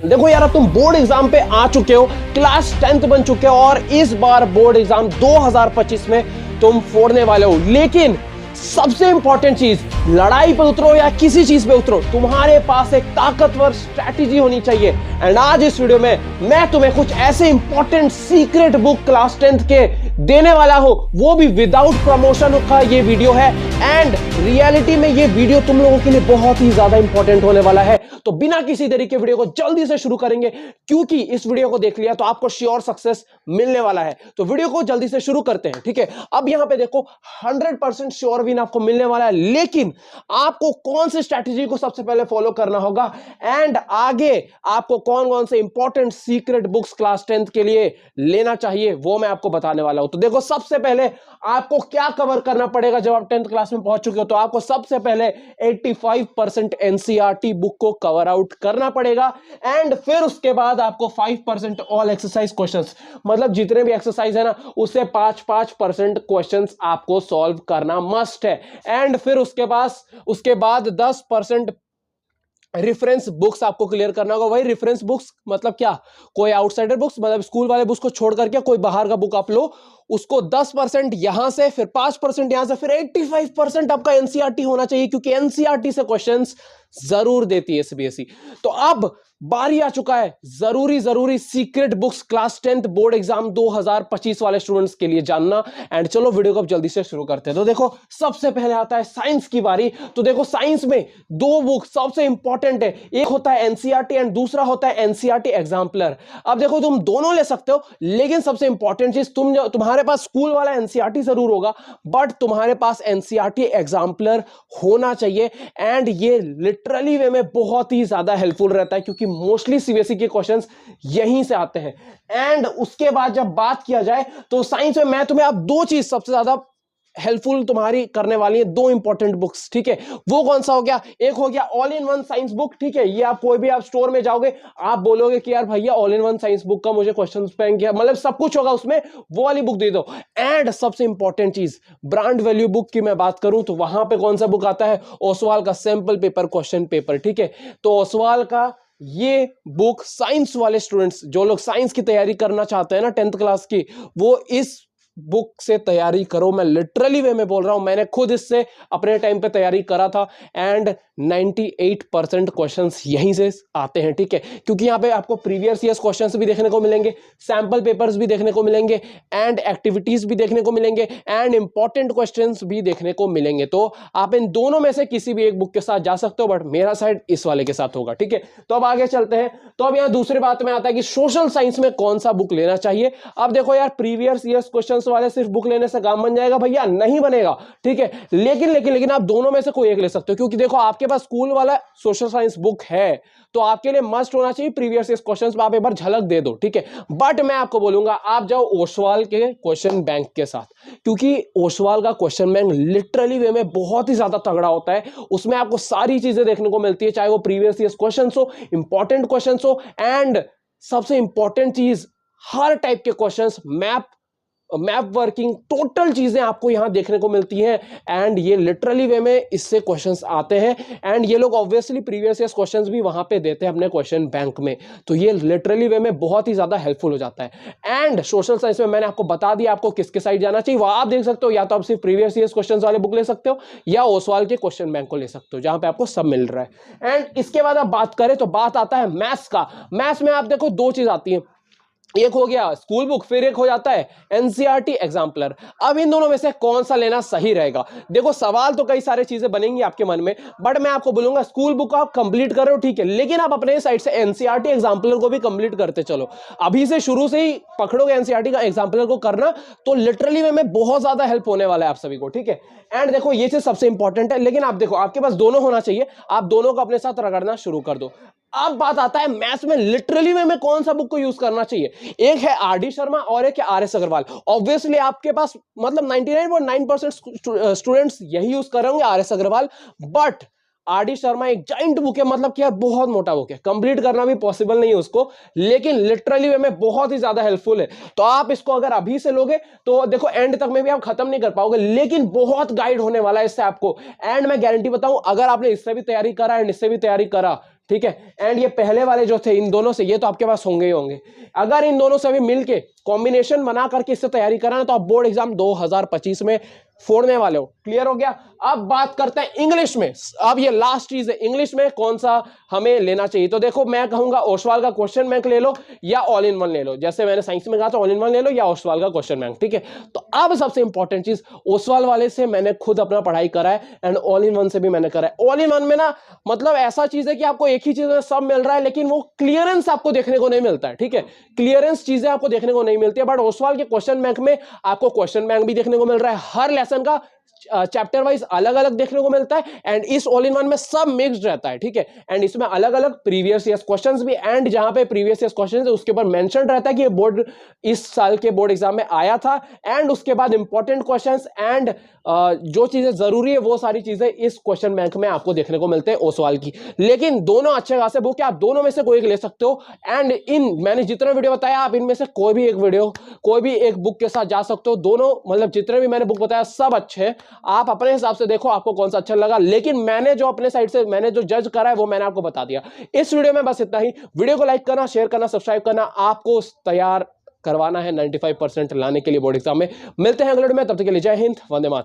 देखो यार, अब तुम बोर्ड एग्जाम पे आ चुके हो, क्लास 10th बन चुके हो और इस बार बोर्ड एग्जाम 2025 में तुम फोड़ने वाले हो। लेकिन सबसे इंपॉर्टेंट चीज, लड़ाई पे उतरो या किसी चीज पे उतरो, तुम्हारे पास एक ताकतवर स्ट्रैटेजी होनी चाहिए। एंड आज इस वीडियो में मैं तुम्हें कुछ ऐसे important secret book class 10th के देने वाला हूं, वो भी विदाउट प्रमोशन का ये वीडियो है। एंड रियलिटी में ये वीडियो तुम लोगों के लिए बहुत ही ज्यादा इंपॉर्टेंट होने वाला है। तो बिना किसी देरी के वीडियो को जल्दी से शुरू करेंगे, क्योंकि इस वीडियो को देख लिया तो आपको श्योर सक्सेस मिलने वाला है। तो वीडियो को जल्दी से शुरू करते हैं, ठीक है। अब यहां पे देखो 100% श्योर विन आपको मिलने वाला है, लेकिन आपको कौन सी स्ट्रैटेजी को सबसे पहले फॉलो करना होगा एंड आगे आपको कौन कौन से important secret books class 10th के लिए लेना चाहिए, वो मैं आपको बताने वाला हूं। तो देखो, सबसे पहले आपको क्या कवर करना पड़ेगा जब आप 10th क्लास में पहुंच चुके हो। तो आपको सबसे पहले 85% एनसीईआरटी बुक को कवर आउट करना पड़ेगा एंड फिर उसके बाद आपको 5% ऑल एक्सरसाइज क्वेश्चंस, मतलब जितने भी एक्सरसाइज है ना, उससे 5% क्वेश्चंस आपको सॉल्व करना मस्ट है। एंड फिर उसके बाद 10% रेफरेंस बुक्स आपको क्लियर करना होगा। वही रेफरेंस बुक्स मतलब क्या, कोई आउटसाइडर बुक्स, मतलब स्कूल वाले बुक्स को छोड़ करके कोई बाहर का बुक आप लो, उसको 10% यहां से, फिर 5% यहां से, फिर 85% आपका एनसीईआरटी होना चाहिए, क्योंकि एनसीईआरटी से क्वेश्चंस जरूर देती है सीबीएसई। तो अब बारी आ चुका है जरूरी secret books class 10th board exam 2025 वाले स्टूडेंट्स के लिए जानना। एंड चलो वीडियो को अब जल्दी से शुरू करते हैं। तो देखो, सबसे पहले आता है साइंस की बारी। तो देखो, साइंस में दो बुक सबसे इंपॉर्टेंट है, एक होता है एनसीईआरटी एंड दूसरा होता है एनसीईआरटी एग्जाम्पलर। अब देखो, तुम दोनों ले सकते हो, लेकिन सबसे इंपॉर्टेंट चीज, तुम्हारे पास स्कूल वाला एनसीईआरटी जरूर होगा, बट तुम्हारे पास एनसीईआरटी एग्जाम्पलर होना चाहिए। एंड ये लिटरली वे में बहुत ही ज्यादा हेल्पफुल रहता है, क्योंकि मोस्टली सीबीएसई के क्वेश्चंस यहीं से आते हैं। एंड उसके बाद जब बात किया जाए तो साइंस में मैं तुम्हें अब दो चीज सबसे ज्यादा हेल्पफुल तुम्हारी करने वाली है, दो इंपॉर्टेंट बुक्स, ठीक है। वो कौन सा हो गया, एक हो गया all in one science book, ठीक है। ये आप कोई भी आप स्टोर में जाओगे, आप बोलोगे कि यार भैया all in one science book का मुझे क्वेश्चन बैंक किया, मतलब सब कुछ होगा उसमें, वो वाली बुक दे दो। एंड सबसे इंपॉर्टेंट चीज, ब्रांड वैल्यू बुक की मैं बात करूं तो वहां पे कौन सा बुक आता है, ओसवाल का सैंपल पेपर क्वेश्चन पेपर, ठीक है। तो ओसवाल का ये बुक साइंस वाले स्टूडेंट्स, जो लोग साइंस की तैयारी करना चाहते हैं ना 10th क्लास की, वो इस बुक से तैयारी करो। मैं लिटरली वे में बोल रहा हूं, मैंने खुद इससे अपने टाइम पे तैयारी करा था एंड 98% क्वेश्चंस यहीं से आते हैं, ठीक है। क्योंकि यहां पे आपको प्रीवियस ईयर्स क्वेश्चंस भी देखने को मिलेंगे, सैंपल पेपर्स भी देखने को मिलेंगे एंड एक्टिविटीज भी देखने को मिलेंगे एंड इंपॉर्टेंट क्वेश्चंस भी देखने को मिलेंगे। तो आप इन दोनों में से किसी भी एक बुक के साथ जा सकते हो, बट मेरा साइड इस वाले के साथ होगा, ठीक है। तो अब आगे चलते हैं। तो अब यहां दूसरी बात में आता है कि सोशल साइंस में कौन सा बुक लेना चाहिए। अब देखो यार, प्रीवियस ईयर्स क्वेश्चन वाले सिर्फ बुक लेने से काम बन जाएगा भैया, नहीं बनेगा, ठीक है। लेकिन आप दोनों में से कोई एक ले सकते हो, क्योंकि देखो आपके पास स्कूल वाला सोशल साइंस बुक है तो आपके लिए मस्ट होना चाहिए प्रीवियस ईयर क्वेश्चंस, आप एक बार झलक दे दो, ठीक है। बट मैं आपको बोलूंगा आप जाओ ओसवाल के क्वेश्चन बैंक के साथ, क्योंकि ओसवाल का क्वेश्चन बैंक लिटरली वे में बहुत ही ज्यादा तगड़ा होता है। उसमें आपको सारी चीजें देखने को मिलती है, चाहे वो प्रीवियस ईयर क्वेश्चन हो, इंपॉर्टेंट क्वेश्चन हो, एंड सबसे इंपॉर्टेंट चीज, हर टाइप के क्वेश्चंस, मैप वर्किंग, टोटल चीजें आपको यहां देखने को मिलती हैं। एंड ये लिटरली वे में इससे क्वेश्चंस आते हैं एंड ये लोग ऑब्वियसली प्रीवियस ईयर क्वेश्चंस भी वहां पे देते हैं अपने क्वेश्चन बैंक में। तो ये लिटरली वे में बहुत ही ज्यादा हेल्पफुल हो जाता है। एंड सोशल साइंस में मैंने आपको बता दिया आपको किसके साइड जाना चाहिए, वह आप देख सकते हो, या तो आप सिर्फ प्रीवियस ईयर क्वेश्चन वाले बुक ले सकते हो या ओसवाल के क्वेश्चन बैंक को ले सकते हो, जहां पे आपको सब मिल रहा है। एंड इसके बाद आप बात करें तो बात आता है मैथ्स का। मैथ्स में आप देखो दो चीज आती है, एक हो गया स्कूल बुक, फिर एक हो जाता है एनसीईआरटी एग्जाम्पलर। अब इन दोनों में से कौन सा लेना सही रहेगा। देखो, सवाल तो कई सारे चीजें बनेंगी आपके मन में, बट मैं आपको बोलूंगा स्कूल बुक आप कंप्लीट कर रहे हो, ठीक है, लेकिन आप अपने साइड से एनसीईआरटी एग्जाम्पलर को भी कंप्लीट करते चलो। अभी से शुरू से ही पकड़ोगे एनसीईआरटी का एग्जाम्पलर को करना, तो लिटरली में बहुत ज्यादा हेल्प होने वाला है आप सभी को, ठीक है। एंड देखो, ये चीज सबसे इंपॉर्टेंट है, लेकिन आप देखो आपके पास दोनों होना चाहिए, आप दोनों को अपने साथ रगड़ना शुरू कर दो। अब बात आता है मैथ्स में लिटरली में कौन सा बुक को यूज करना चाहिए। एक है आरडी शर्मा और एक है आरएस अग्रवाल। ऑब्वियसली आपके पास मतलब 99.9% स्टूडेंट्स यही यूज कर रहे होंगे, R S Agarwal, but R D Sharma एक जाइंट बुक है, मतलब क्या बहुत मोटा बुक है, कंप्लीट करना भी पॉसिबल नहीं है उसको, लेकिन लिटरली वे में बहुत ही ज्यादा हेल्पफुल है। तो आप इसको अगर अभी से लोगे तो देखो एंड तक में भी आप खत्म नहीं कर पाओगे, लेकिन बहुत गाइड होने वाला है इससे आपको। एंड मैं गारंटी बताऊं, अगर आपने इससे भी तैयारी करा एंड इससे भी तैयारी करा, ठीक है। एंड ये पहले वाले जो थे इन दोनों से, ये तो आपके पास होंगे ही होंगे। अगर इन दोनों से भी मिलके कॉम्बिनेशन बना करके इससे तैयारी करा ना, तो आप बोर्ड एग्जाम 2025 में फोड़ने वाले हो। क्लियर हो गया। अब बात करते हैं इंग्लिश में। अब ये लास्ट चीज है, इंग्लिश में कौन सा हमें लेना चाहिए। तो देखो मैं कहूंगा ओसवाल का क्वेश्चन बैंक ले लो या ऑल इन वन ले लो। जैसे मैंने साइंस में कहा था ऑल इन वन ले लो या ओसवाल का क्वेश्चन बैंक, ठीक है। तो अब सबसे इंपॉर्टेंट चीज, ओसवाल वाले से मैंने खुद अपना पढ़ाई करा है एंड ऑल इन वन से भी मैंने करा है। ऑल इन वन में ना मतलब ऐसा चीज है कि आपको एक ही चीज में सब मिल रहा है, लेकिन वो क्लियरेंस आपको देखने को नहीं मिलता है, ठीक है। क्लियरेंस चीजें आपको देखने को नहीं मिलती है। बट ओसवाल के क्वेश्चन बैंक में आपको क्वेश्चन बैंक भी देखने को मिल रहा है, हर लेसन का चैप्टर वाइज अलग अलग देखने को मिलता है। एंड इस ऑल इन वन में सब मिक्स्ड रहता है, ठीक है। एंड इसमें अलग अलग प्रीवियस ईयर क्वेश्चंस भी, एंड जहां पे प्रीवियस ईयर क्वेश्चंस है उसके ऊपर मेंशन रहता है कि ये बोर्ड इस साल के बोर्ड एग्जाम में आया था। एंड उसके बाद इंपॉर्टेंट क्वेश्चंस एंड जो चीजें जरूरी है वो सारी चीजें इस क्वेश्चन बैंक में आपको देखने को मिलते हैं ओसवाल की। लेकिन दोनों अच्छे खासे बुक है, आप दोनों में से कोई एक ले सकते हो। एंड इन मैंने जितने वीडियो बताया आप इनमें से कोई भी एक वीडियो कोई भी एक बुक के साथ जा सकते हो। दोनों मतलब जितने भी मैंने बुक बताया सब अच्छे हैं, आप अपने हिसाब से देखो आपको कौन सा अच्छा लगा। लेकिन मैंने जो अपने साइड से मैंने जो जज करा है वो मैंने आपको बता दिया। इस वीडियो में बस इतना ही। वीडियो को लाइक करना, शेयर करना, सब्सक्राइब करना, आपको तैयार करवाना है 95% लाने के लिए बोर्ड एग्जाम में। मिलते हैं अगले वीडियो में, तब तक के लिए जय हिंद, वंदे मातरम।